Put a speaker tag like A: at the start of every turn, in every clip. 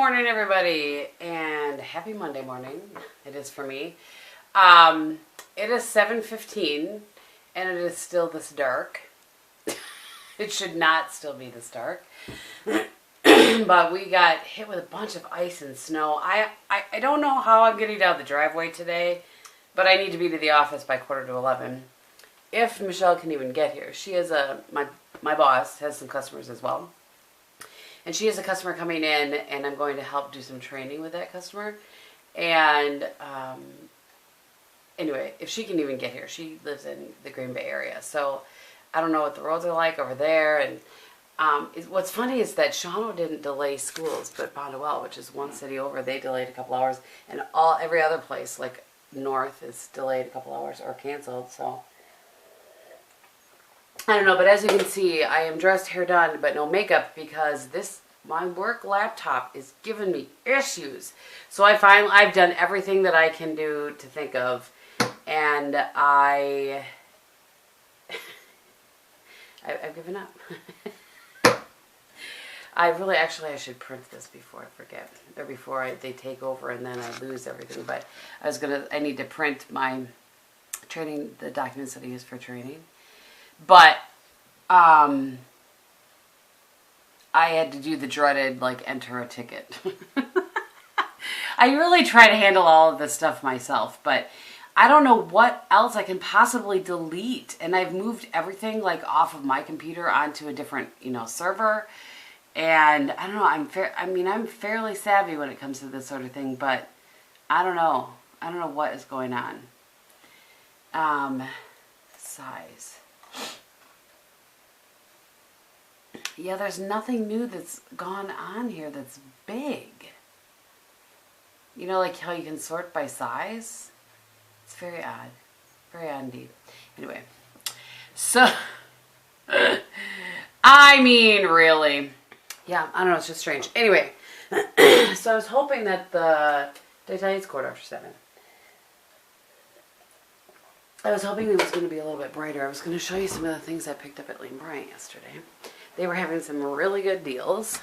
A: morning, everybody, and happy Monday morning. It is for me. It is 7:15, and it is still this dark. It should not still be this dark. But we got hit with a bunch of ice and snow. I don't know how I'm getting down the driveway today, but I need to be to the office by 10:45. If Michelle can even get here. She is my boss has some customers as well. And she has a customer coming in, and I'm going to help do some training with that customer. And anyway, if she can even get here, she lives in the Green Bay area. So I don't know what the roads are like over there. And what's funny is that Shawano didn't delay schools, but Bondwell, which is one city over, they delayed a couple hours. And every other place, like north, is delayed a couple hours or canceled. So I don't know, but as you can see, I am dressed, hair done, but no makeup because my work laptop is giving me issues. So I've done everything that I can do to think of, and I've given up. I should print this before I forget, or before they take over and then I lose everything. But I need to print my training, the documents that I use for training. But I had to do the dreaded, enter a ticket. I really try to handle all of this stuff myself, but I don't know what else I can possibly delete. And I've moved everything, off of my computer onto a different, server. And I don't know, I'm fairly savvy when it comes to this sort of thing, but I don't know. I don't know what is going on. Size. Yeah, there's nothing new that's gone on here that's big. You know, like how you can sort by size? It's very odd. Very odd indeed. Anyway. So, really. Yeah, I don't know, it's just strange. Anyway, so I was hoping that did I tell you it's 7:15? I was hoping it was going to be a little bit brighter. I was going to show you some of the things I picked up at Lane Bryant yesterday. They were having some really good deals.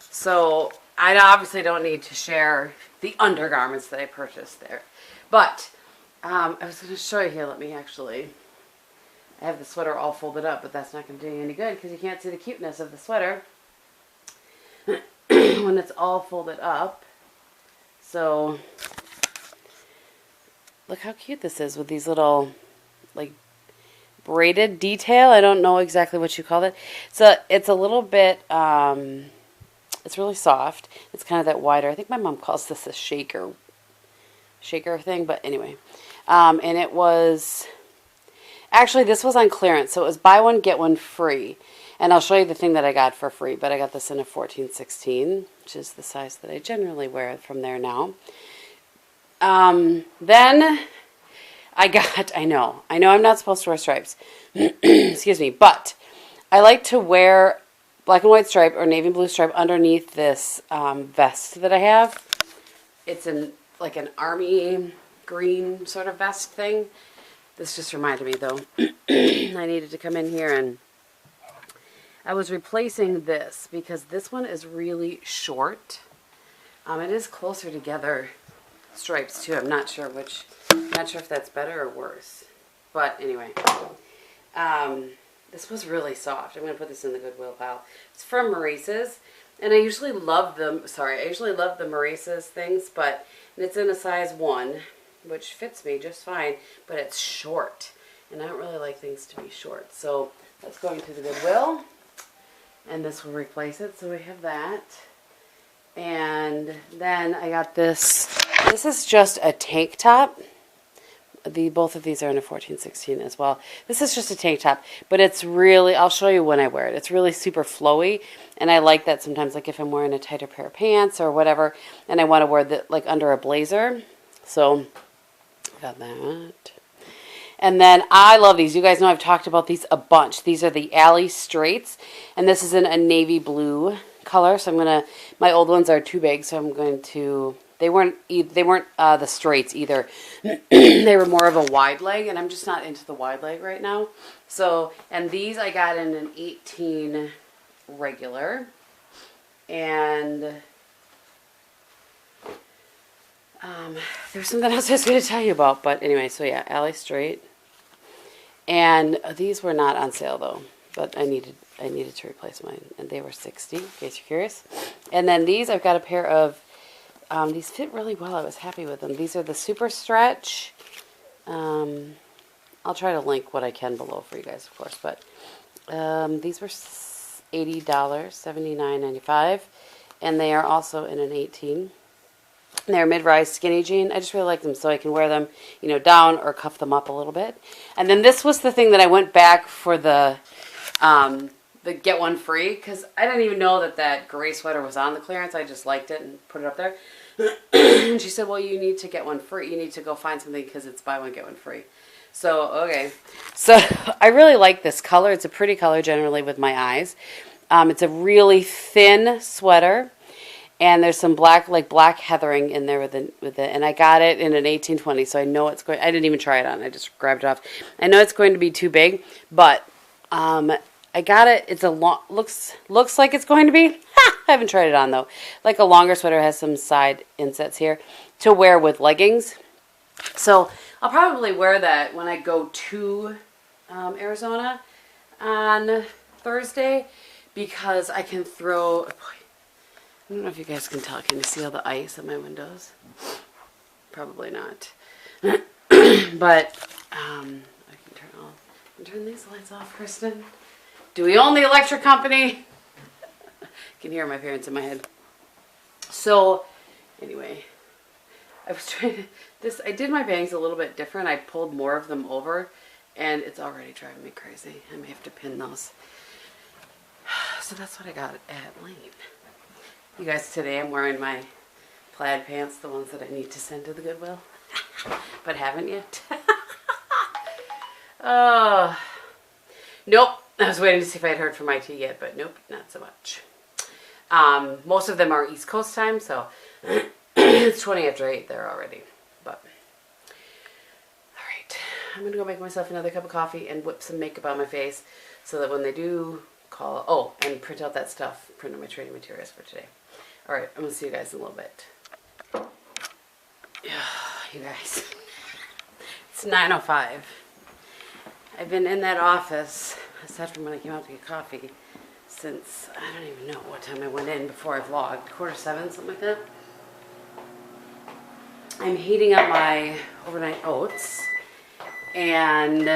A: So I obviously don't need to share the undergarments that I purchased there. But I was going to show you here. I have the sweater all folded up, but that's not going to do you any good because you can't see the cuteness of the sweater when it's all folded up. So look how cute this is with these little, braided detail. I don't know exactly what you call it. So it's a little bit, it's really soft. It's kind of that wider. I think my mom calls this a shaker thing, but anyway. And it was, actually this was on clearance. So it was buy one, get one free. And I'll show you the thing that I got for free, but I got this in a 14-16, which is the size that I generally wear from there now. Then I know I'm not supposed to wear stripes, excuse me, but I like to wear black and white stripe or navy blue stripe underneath this vest that I have. It's an army green sort of vest thing. This just reminded me though, I needed to come in here, and I was replacing this because this one is really short. It is closer together stripes too. I'm not sure if that's better or worse. But anyway, this was really soft. I'm going to put this in the Goodwill pile. It's from Maurice's, and I usually love the Maurice's things, but it's in a size 1, which fits me just fine, but it's short, and I don't really like things to be short. So that's going to the Goodwill, and this will replace it. So we have that. And then I got this. This is just a tank top. Both of these are in a 14-16 as well. This is just a tank top, but it's really, I'll show you when I wear it. It's really super flowy, and I like that sometimes, if I'm wearing a tighter pair of pants or whatever, and I want to wear the under a blazer. So got that. And then I love these. You guys know I've talked about these a bunch. These are the Alley Straights, and this is in a navy blue color. So my old ones are too big, so I'm going to, they weren't the straights either. They were more of a wide leg, and I'm just not into the wide leg right now. So, and these I got in an 18 regular, and There's something else I was going to tell you about, but anyway, so yeah, Alley Straight. And these were not on sale though, but I needed to replace mine, and they were $60, in case you're curious. And then these, I've got a pair of, these fit really well. I was happy with them. These are the Super Stretch. I'll try to link what I can below for you guys, of course, but these were $80, $79.95, and they are also in an 18. They're mid-rise skinny jean. I just really like them so I can wear them, you know, down or cuff them up a little bit. And then this was the thing that I went back for the get one free, because I didn't even know that that gray sweater was on the clearance. I just liked it and put it up there. And she said, well, you need to get one free. You need to go find something because it's buy one, get one free. So, okay. So I really like this color. It's a pretty color generally with my eyes. It's a really thin sweater. And there's some black, like black heathering in there with it. And I got it in an 1820, so I know it's going, I didn't even try it on. I just grabbed it off. I know it's going to be too big, but I got it. It's a long, looks like it's going to be. I haven't tried it on though. Like a longer sweater, has some side insets here to wear with leggings. So I'll probably wear that when I go to Arizona on Thursday, because I can throw. I don't know if you guys can tell. Can you see all the ice on my windows? Probably not. But I can turn these lights off, Kristin. Do we own the electric company? I can hear my parents in my head. So, anyway, I was trying to, I did my bangs a little bit different. I pulled more of them over, and it's already driving me crazy. I may have to pin those. So that's what I got at Lane. You guys, today I'm wearing my plaid pants, the ones that I need to send to the Goodwill, but haven't yet. Nope. I was waiting to see if I had heard from IT yet, but nope, not so much. Most of them are East Coast time, so it's 20 after 8 there already. But all right, I'm gonna go make myself another cup of coffee and whip some makeup on my face, so that when they do call, and print out that stuff, print out my training materials for today. All right, I'm gonna see you guys in a little bit. You guys, it's 9:05. I've been in that office, aside from when I came out to get coffee, since, I don't even know what time I went in before I vlogged, 6:45, something like that. I'm heating up my overnight oats, and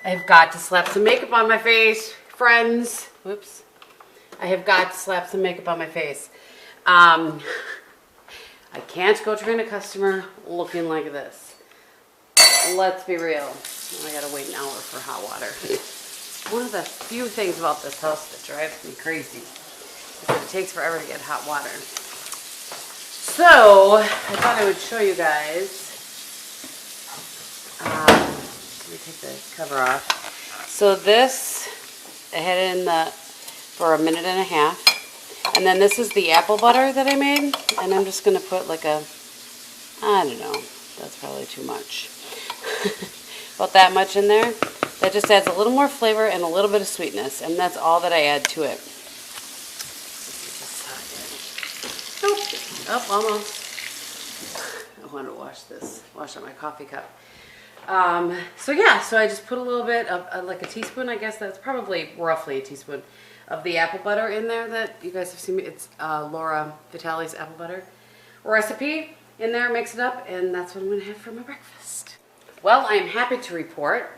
A: I've got to slap some makeup on my face, friends. Whoops. I have got to slap some makeup on my face. I can't go train a customer looking like this. Let's be real. I gotta wait an hour for hot water. One of the few things about this house that drives me crazy is that it takes forever to get hot water. So, I thought I would show you guys. Let me take the cover off. So this, I had it in for a minute and a half. And then this is the apple butter that I made. And I'm just going to put like a, I don't know, that's probably too much. About that much in there. That just adds a little more flavor and a little bit of sweetness. And that's all that I add to it. Oh, almost. I want to wash out my coffee cup. So yeah, so I just put a little bit of, like a teaspoon, I guess that's probably roughly a teaspoon of the apple butter in there that you guys have seen me. It's Laura Vitale's apple butter recipe in there, mix it up, and that's what I'm going to have for my breakfast. Well, I am happy to report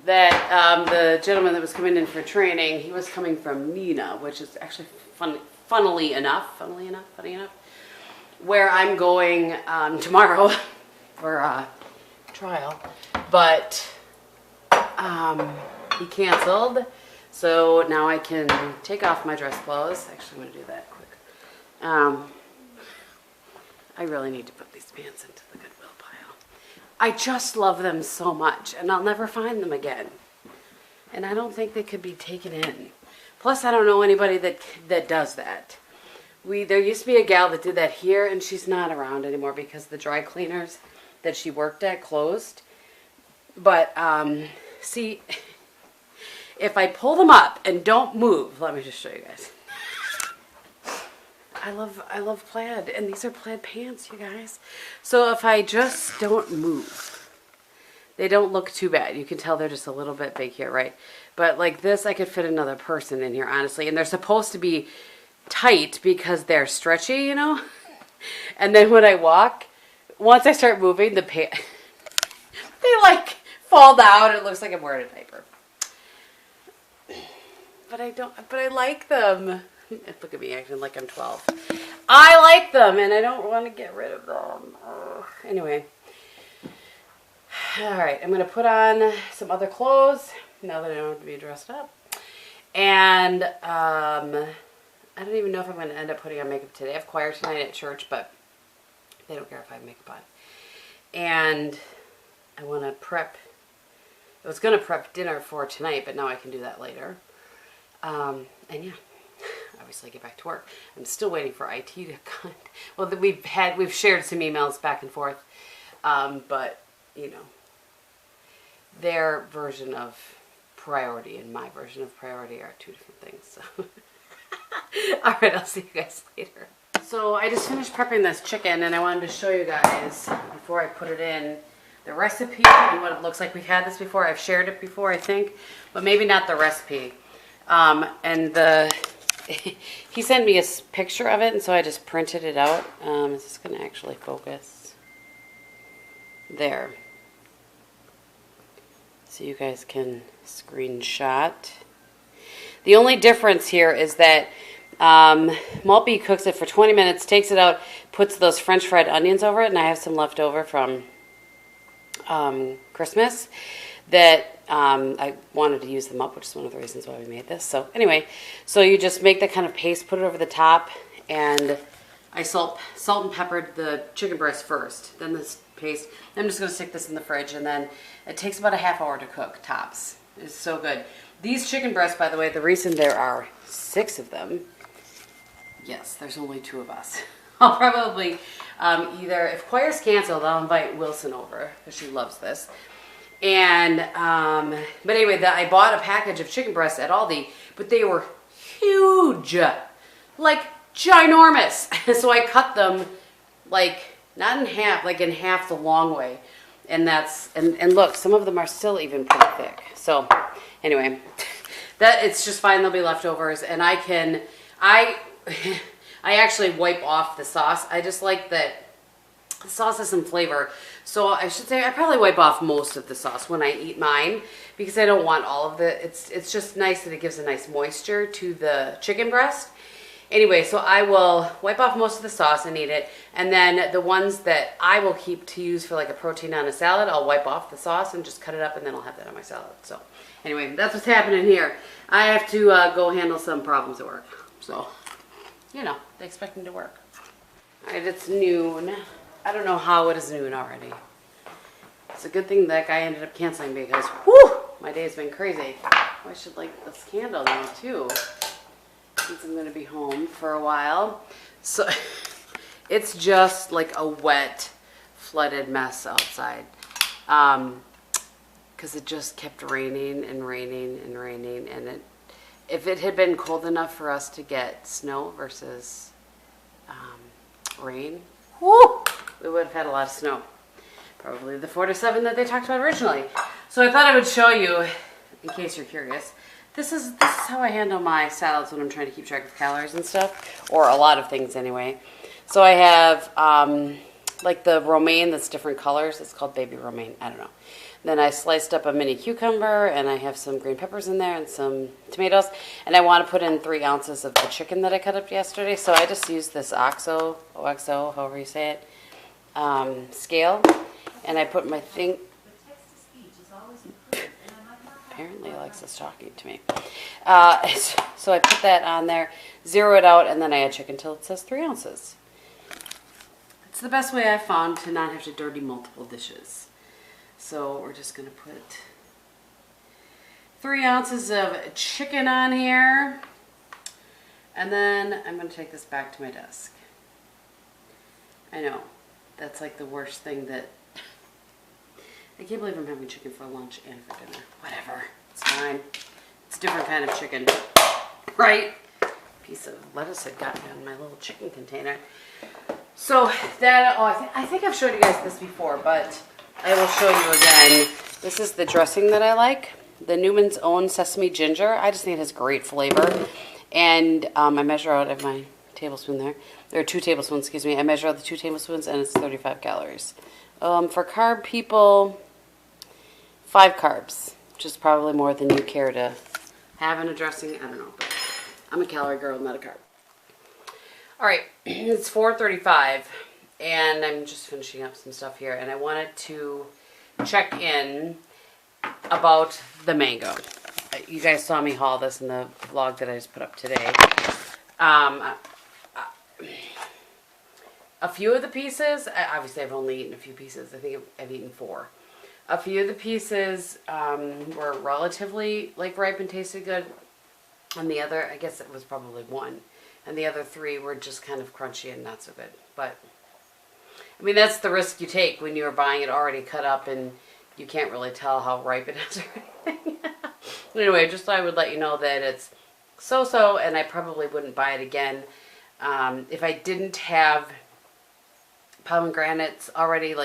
A: that the gentleman that was coming in for training, he was coming from Nina, which is actually funny enough, where I'm going tomorrow for trial, but he canceled, so now I can take off my dress clothes. Actually, I'm going to do that quick. I really need to put these pants into the Goodwill pile. I just love them so much, and I'll never find them again. And I don't think they could be taken in. Plus, I don't know anybody that does that. There used to be a gal that did that here, and she's not around anymore because the dry cleaners that she worked at closed. But, see, if I pull them up and don't move, let me just show you guys. I love plaid, and these are plaid pants, you guys. So if I just don't move, they don't look too bad. You can tell they're just a little bit big here, right? But like this, I could fit another person in here, honestly. And they're supposed to be tight because they're stretchy, you know? And then when I walk, once I start moving, the pants, they like fall down. It looks like I'm wearing a diaper. But I like them. Look at me acting like I'm 12. I like them, and I don't want to get rid of them. Anyway. All right, I'm going to put on some other clothes now that I don't have to be dressed up. And I don't even know if I'm going to end up putting on makeup today. I have choir tonight at church, but they don't care if I have makeup on. And I want to prep. I was going to prep dinner for tonight, but now I can do that later. And yeah, obviously get back to work. I'm still waiting for IT to come. Well, we've shared some emails back and forth, but you know, their version of priority and my version of priority are two different things. So, all right, I'll see you guys later. So I just finished prepping this chicken, and I wanted to show you guys before I put it in the recipe and what it looks like. We've had this before. I've shared it before, I think, but maybe not the recipe. And he sent me a picture of it, and so I just printed it out. Is this going to actually focus? There. So you guys can screenshot. The only difference here is that Maltby cooks it for 20 minutes, takes it out, puts those French fried onions over it, and I have some left over from Christmas that I wanted to use them up, which is one of the reasons why we made this. So anyway, so you just make that kind of paste, put it over the top, and I salt and peppered the chicken breast first, then this paste. I'm just going to stick this in the fridge, and then it takes about a half hour to cook, tops. It's so good. These chicken breasts, by the way, the reason there are 6 of them, yes, there's only 2 of us. I'll probably either, if choir's canceled, I'll invite Wilson over, because she loves this. And, but anyway, I bought a package of chicken breasts at Aldi, but they were huge, like ginormous. So I cut them like, not in half, like in half the long way. And that's, and look, some of them are still even pretty thick. So anyway, that it's just fine. They'll be leftovers. And I actually wipe off the sauce. I just like that the sauce has some flavor. So I should say I probably wipe off most of the sauce when I eat mine, because I don't want all of the, it's just nice that it gives a nice moisture to the chicken breast. Anyway, so I will wipe off most of the sauce and eat it. And then the ones that I will keep to use for like a protein on a salad, I'll wipe off the sauce and just cut it up, and then I'll have that on my salad. So anyway, that's what's happening here. I have to go handle some problems at work. So, you know, they expect me to work. All right, it's noon. I don't know how it is noon already. It's a good thing that guy ended up canceling, because, whew, my day's been crazy. Oh, I should light this candle now, too, since I'm going to be home for a while. So it's just like a wet, flooded mess outside, because it just kept raining and raining and raining. And if it had been cold enough for us to get snow versus rain, whoo, we would have had a lot of snow. Probably the 4 to 7 that they talked about originally. So I thought I would show you, in case you're curious. This is how I handle my salads when I'm trying to keep track of calories and stuff, or a lot of things anyway. So I have like the romaine that's different colors. It's called baby romaine. I don't know. Then I sliced up a mini cucumber, and I have some green peppers in there and some tomatoes. And I want to put in 3 ounces of the chicken that I cut up yesterday. So I just used this xoxo, however you say it, scale. And I put my thing. Apparently Alexa's talking to me. So I put that on there, zero it out, and then I add chicken till it says 3 ounces. It's the best way I've found to not have to dirty multiple dishes. So we're just going to put 3 ounces of chicken on here. And then I'm going to take this back to my desk. I know, that's like the worst thing that... I can't believe I'm having chicken for lunch and for dinner. Whatever, it's fine. It's a different kind of chicken, right? piece of lettuce had gotten in my little chicken container. So that, I think I've showed you guys this before, but I will show you again. This is the dressing that I like. The Newman's Own Sesame Ginger. I just think it has great flavor. And I measure out of my tablespoon there. There are 2 tablespoons, excuse me. I measure out the 2 tablespoons and it's 35 calories. For carb people, 5 carbs, which is probably more than you care to have in a dressing. I don't know, but I'm a calorie girl, not a carb. All right, it's 4:35, and I'm just finishing up some stuff here, and I wanted to check in about the mango. You guys saw me haul this in the vlog that I just put up today. A few of the pieces, obviously I've only eaten a few pieces. I think I've eaten 4. A few of the pieces were relatively ripe and tasted good. And the other, I guess it was probably 1. And the other 3 were just kind of crunchy and not so good. But, I mean, that's the risk you take when you're buying it already cut up and you can't really tell how ripe it is or anything. Anyway, just thought I would let you know that it's so-so and I probably wouldn't buy it again. If I didn't have pomegranates already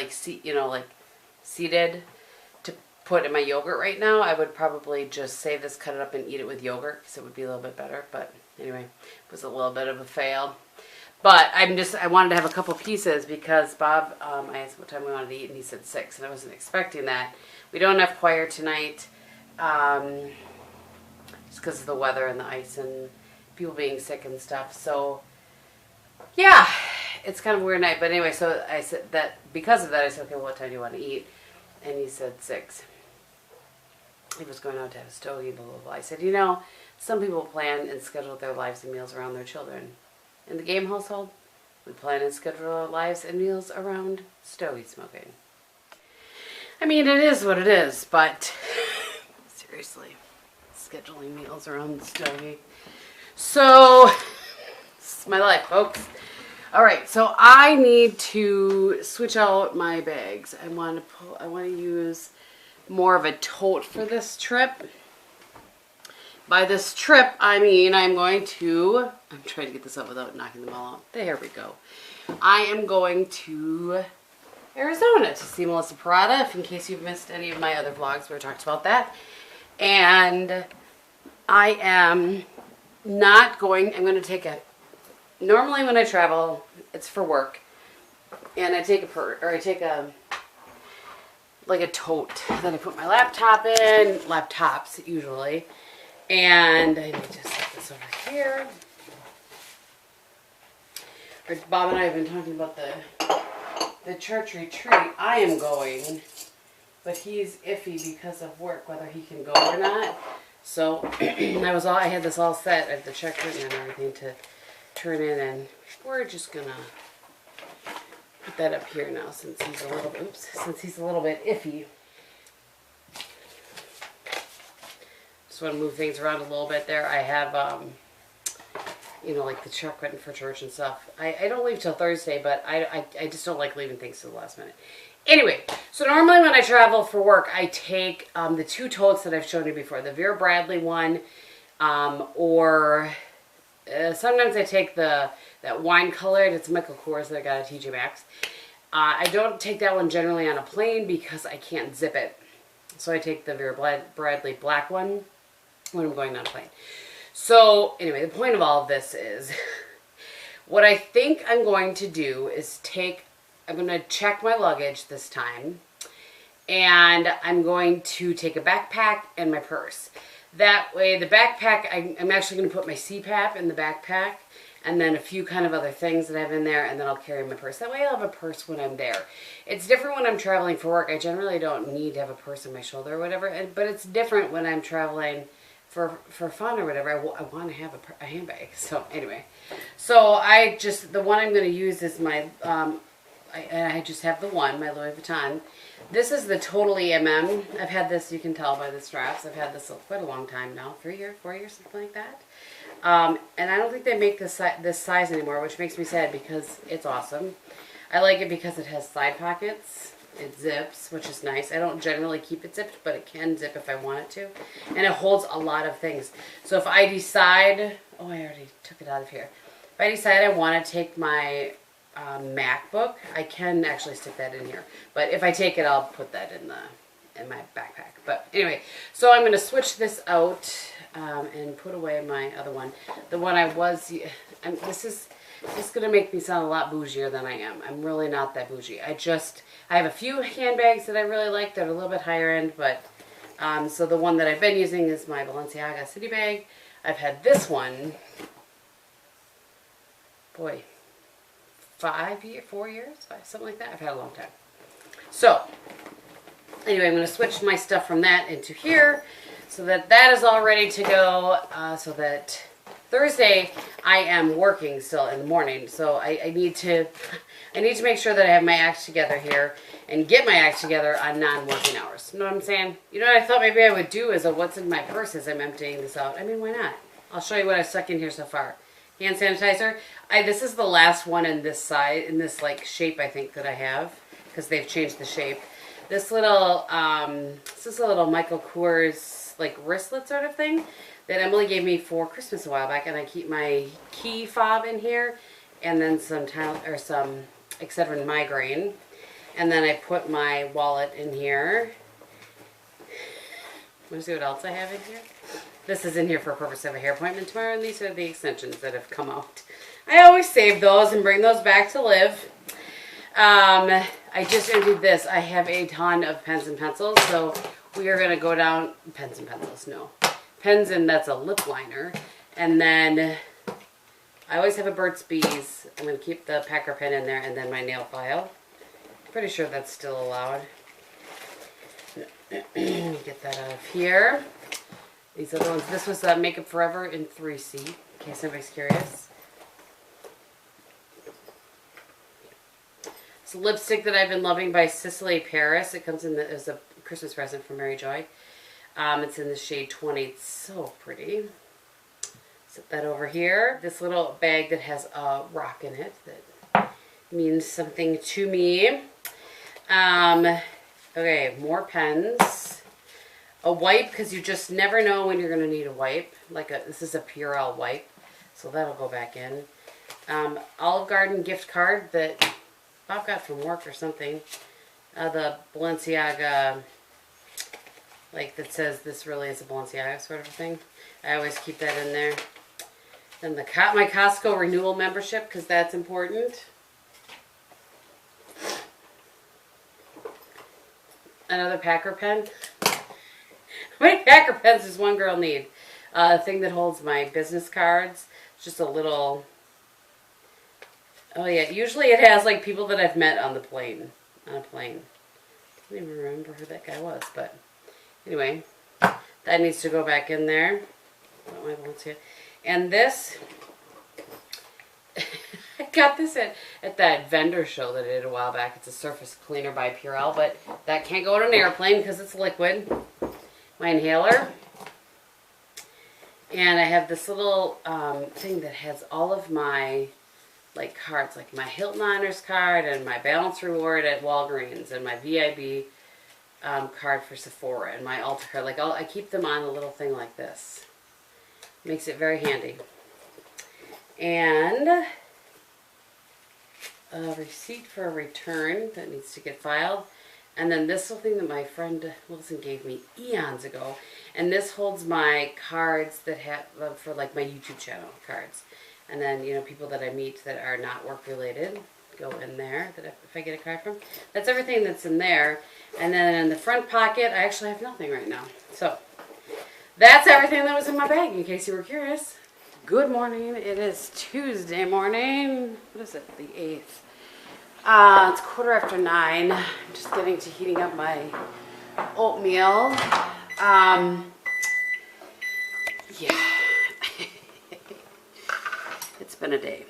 A: seeded to put in my yogurt right now, I would probably just save this, cut it up, and eat it with yogurt because it would be a little bit better. But anyway, it was a little bit of a fail. But I wanted to have a couple pieces because Bob, I asked what time we wanted to eat and he said 6, and I wasn't expecting that. We don't have choir tonight, just because of the weather and the ice and people being sick and stuff. So yeah, it's kind of a weird night. But anyway, so I said that because of that, I said, okay, well, what time do you want to eat? And he said 6. He was going out to have a stogie, blah, blah, blah. I said, you know, some people plan and schedule their lives and meals around their children. In the Gehm household, we plan and schedule our lives and meals around stogie smoking. I mean, it is what it is, but seriously, scheduling meals around the stogie. So, this is my life, folks. Alright, so I need to switch out my bags. I want to use more of a tote for this trip. By this trip, I mean I'm trying to get this up without knocking them all out. There we go. I am going to Arizona to see Melissa Parada, if in case you've missed any of my other vlogs where I talked about that. And I am not going, I'm going to take a, normally when I travel, it's for work. And I take a tote that I put my laptop in, laptops usually. And I need to set this over here. Bob and I have been talking about the church retreat. I am going, but he's iffy because of work, whether he can go or not. So I had this all set. I have the check written and everything to turn in, and we're just gonna put that up here now since he's a little bit iffy. Just want to move things around a little bit there. I have, like the check written for church and stuff. I don't leave till Thursday, but I just don't like leaving things to the last minute. Anyway, so normally when I travel for work, I take the 2 totes that I've shown you before. The Vera Bradley one, or sometimes I take that wine colored. It's Michael Kors that I got at TJ Maxx. I don't take that one generally on a plane because I can't zip it. So I take the Vera Bradley black one when I'm going on a plane. So anyway, the point of all of this is what I think I'm going to do is I'm going to check my luggage this time, and I'm going to take a backpack and my purse. That way the backpack, I'm actually going to put my CPAP in the backpack and then a few kind of other things that I have in there, and then I'll carry my purse. That way I'll have a purse when I'm there. It's different when I'm traveling for work. I generally don't need to have a purse on my shoulder or whatever, but it's different when I'm traveling for fun or whatever. I want to have a handbag. So anyway, so the one I'm going to use is my, I just have the one, my Louis Vuitton. This is the Total EMM. I've had this, you can tell by the straps, I've had this quite a long time now, 3 years, 4 years, something like that. And I don't think they make this size anymore, which makes me sad because it's awesome. I like it because it has side pockets. It zips, which is nice. I don't generally keep it zipped, but it can zip if I want it to. And it holds a lot of things. So if I decide, oh, I already took it out of here. If I decide I want to take my MacBook, I can actually stick that in here. But if I take it, I'll put that in my backpack. But anyway, so I'm going to switch this out and put away my other one. The one I was, this is going to make me sound a lot bougier than I am. I'm really not that bougie. I have a few handbags that I really like that are a little bit higher end, but so the one that I've been using is my Balenciaga City bag. I've had this one, boy, 4 years, something like that. I've had a long time. So anyway, I'm going to switch my stuff from that into here so that that is all ready to go, so that Thursday I am working still in the morning. So I need to make sure that I have my act together here and get my act together on non-working hours. You know what I'm saying? You know what I thought maybe I would do is a what's in my purse as I'm emptying this out. I mean, why not? I'll show you what I stuck in here so far. Hand sanitizer. This is the last one in this side, in this like shape I think that I have, because they've changed the shape. This little, this is a little Michael Kors like wristlet sort of thing that Emily gave me for Christmas a while back, and I keep my key fob in here, and then some Excedrin migraine, and then I put my wallet in here. Want to see what else I have in here? This is in here for a purpose of a hair appointment tomorrow, and these are the extensions that have come out. I always save those and bring those back to live. I just emptied this. I have a ton of pens and pencils, so we are going to go down, pens and pencils, no. Pens, and that's a lip liner. And then I always have a Burt's Bees. I'm going to keep the Packer pen in there, and then my nail file. Pretty sure that's still allowed. Get that out of here. These other ones. This was Makeup Forever in 3C, in case anybody's curious. It's a lipstick that I've been loving by Cicely Paris. It comes in as a Christmas present from Mary Joy. It's in the shade 20. It's so pretty. Set that over here. This little bag that has a rock in it that means something to me. Okay, more pens. A wipe, because you just never know when you're going to need a wipe. This is a Purell wipe, so that'll go back in. Olive Garden gift card that Bob got from work or something. The Balenciaga, like that says this really is a Balenciaga sort of thing. I always keep that in there. Then my Costco renewal membership, because that's important. Another Packer pen. How many Packer pens does one girl need? A thing that holds my business cards. It's just a little... Oh yeah, usually it has like people that I've met on the plane. On a plane. I don't even remember who that guy was, but anyway. That needs to go back in there. And this... I got this at that vendor show that I did a while back. It's a surface cleaner by Purell, but that can't go on an airplane because it's liquid. My inhaler. And I have this little thing that has all of my like cards, like my Hilton Honors card and my Balance Reward at Walgreens and my VIB card for Sephora and my Ulta card. Like I keep them on a little thing like this. Makes it very handy. And a receipt for a return that needs to get filed. And then this little thing that my friend Wilson gave me eons ago. And this holds my cards that have, for like my YouTube channel cards. And then, you know, people that I meet that are not work related go in there, that if I get a card from. That's everything that's in there. And then in the front pocket, I actually have nothing right now. So, that's everything that was in my bag, in case you were curious. Good morning. It is Tuesday morning. What is it? The 8th. It's 9:15. I'm just getting to heating up my oatmeal. Yeah. It's been a day.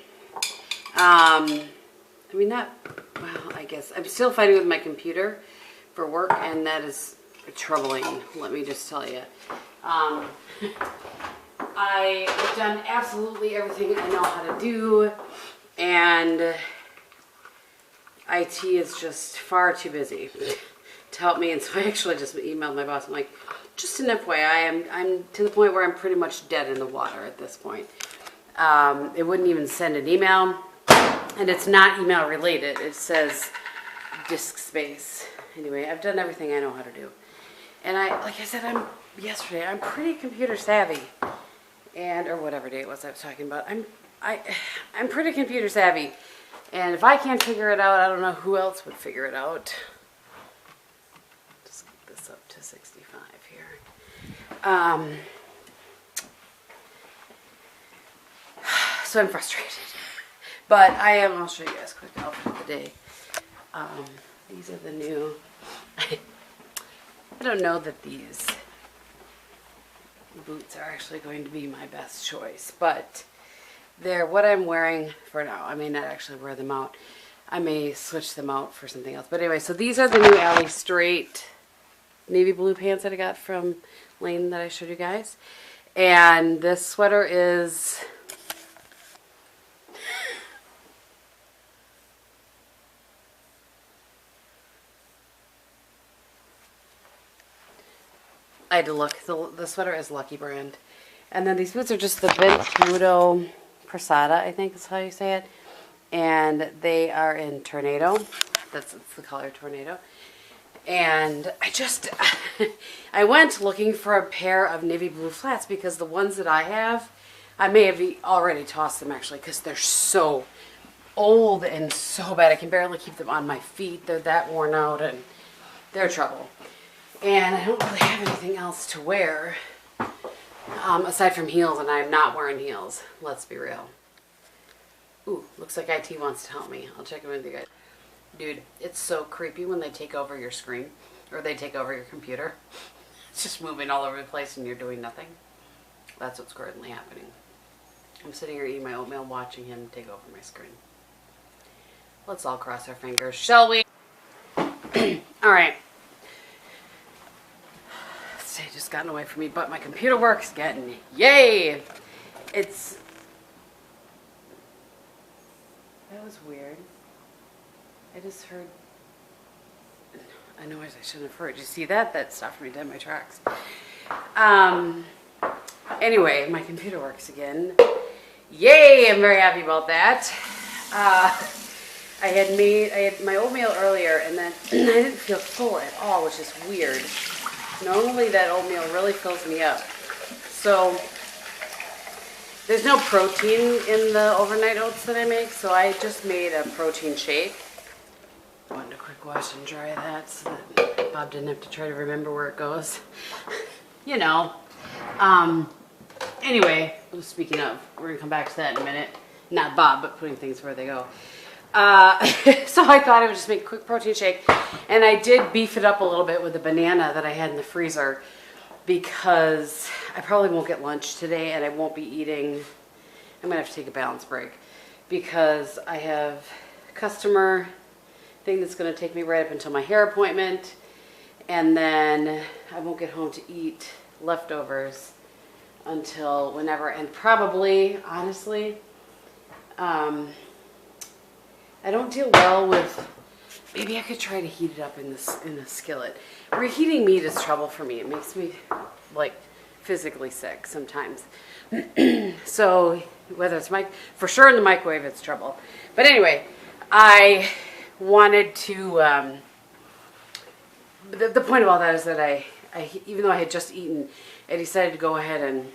A: I mean, well, I guess. I'm still fighting with my computer for work, and that is troubling, let me just tell you. I have done absolutely everything I know how to do, and IT is just far too busy to help me, and so I actually just emailed my boss. I'm like, just an FYI, I'm to the point where I'm pretty much dead in the water at this point. It wouldn't even send an email, and it's not email related. It says disk space. Anyway, I've done everything I know how to do, and like I said, yesterday, I'm pretty computer savvy, or whatever day it was I was talking about. I'm pretty computer savvy, and if I can't figure it out, I don't know who else would figure it out. Just get this up to 65 here. So I'm frustrated, but I'll show you guys a quick outfit of the day. These are the new, I don't know that these boots are actually going to be my best choice, but they're what I'm wearing for now. I may not actually wear them out. I may switch them out for something else. But anyway, so these are the new Alley Straight navy blue pants that I got from Lane that I showed you guys. And this sweater is... I had to look. The sweater is Lucky Brand. And then these boots are just the Benvenuto Prasada, I think is how you say it. And they are in Tornado. It's the color Tornado. And I went looking for a pair of navy blue flats because the ones that I have, I may have already tossed them actually because they're so old and so bad. I can barely keep them on my feet. They're that worn out and they're trouble. And I don't really have anything else to wear aside from heels, and I'm not wearing heels. Let's be real. Ooh, looks like IT wants to help me. I'll check in with you guys. Dude, it's so creepy when they take over your screen or they take over your computer. It's just moving all over the place and you're doing nothing. That's what's currently happening. I'm sitting here eating my oatmeal watching him take over my screen. Let's all cross our fingers, shall we? Alright. It just gotten away from me, but my computer works again. Yay! That was weird. I just heard... I know I shouldn't have heard. Did you see that? That stopped me dead in my tracks. Anyway, my computer works again. Yay! I'm very happy about that. I had my oatmeal earlier, and then I didn't feel full at all, which is weird. Normally that oatmeal really fills me up. So there's no protein in the overnight oats that I make, so I just made a protein shake. I wanted to quick wash and dry that so that Bob didn't have to try to remember where it goes. You know. Anyway, speaking of, we're going to come back to that in a minute. Not Bob, but putting things where they go. So I thought I would just make a quick protein shake, and I did beef it up a little bit with the banana that I had in the freezer because I probably won't get lunch today and I won't be eating. I'm gonna have to take a balance break because I have a customer thing that's gonna take me right up until my hair appointment, and then I won't get home to eat leftovers until whenever, and probably, honestly, I don't deal well with, maybe I could try to heat it up in the skillet. Reheating meat is trouble for me. It makes me like physically sick sometimes. So whether it's for sure in the microwave, it's trouble. But anyway, I wanted to, the point of all that is that I even though I had just eaten, I decided to go ahead and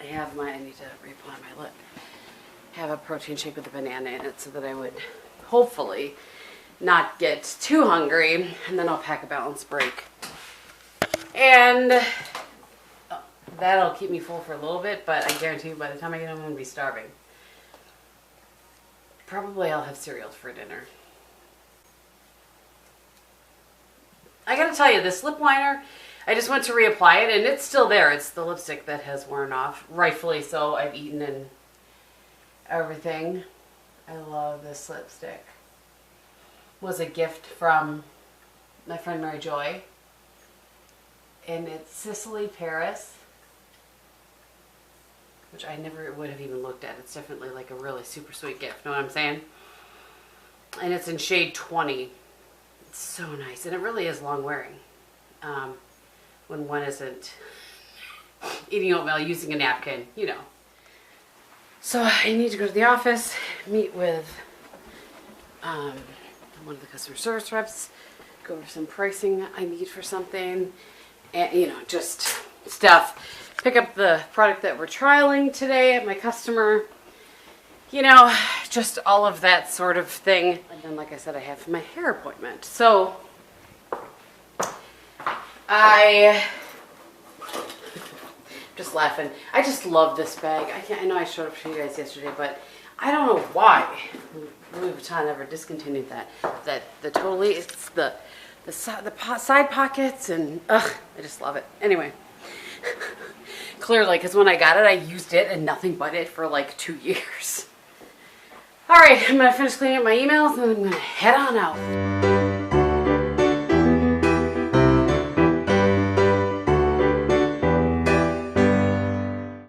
A: I need to reapply my lip. Have a protein shake with a banana in it so that I would hopefully not get too hungry, and then I'll pack a balance break. And that'll keep me full for a little bit, but I guarantee you by the time I get home I'm going to be starving. Probably I'll have cereal for dinner. I gotta tell you, this lip liner, I just went to reapply it and it's still there. It's the lipstick that has worn off, rightfully so. I've eaten and everything. I love this lipstick. It was a gift from my friend Mary Joy, and it's Sicily Paris, which I never would have even looked at. It's definitely like a really super sweet gift, know what I'm saying? And it's in shade 20. It's so nice. And it really is long wearing. When one isn't eating oatmeal, using a napkin, you know. So I need to go to the office, meet with one of the customer service reps, go over some pricing I need for something, and you know, just stuff. Pick up the product that we're trialing today at my customer. You know, just all of that sort of thing. And then, like I said, I have my hair appointment. So I just laughing. I just love this bag. I know I showed it to you guys yesterday, but I don't know why Louis Vuitton ever discontinued that. It's the side pockets, and ugh, I just love it. Anyway, clearly, because when I got it, I used it and nothing but it for like 2 years. All right, I'm gonna finish cleaning up my emails and I'm gonna head on out.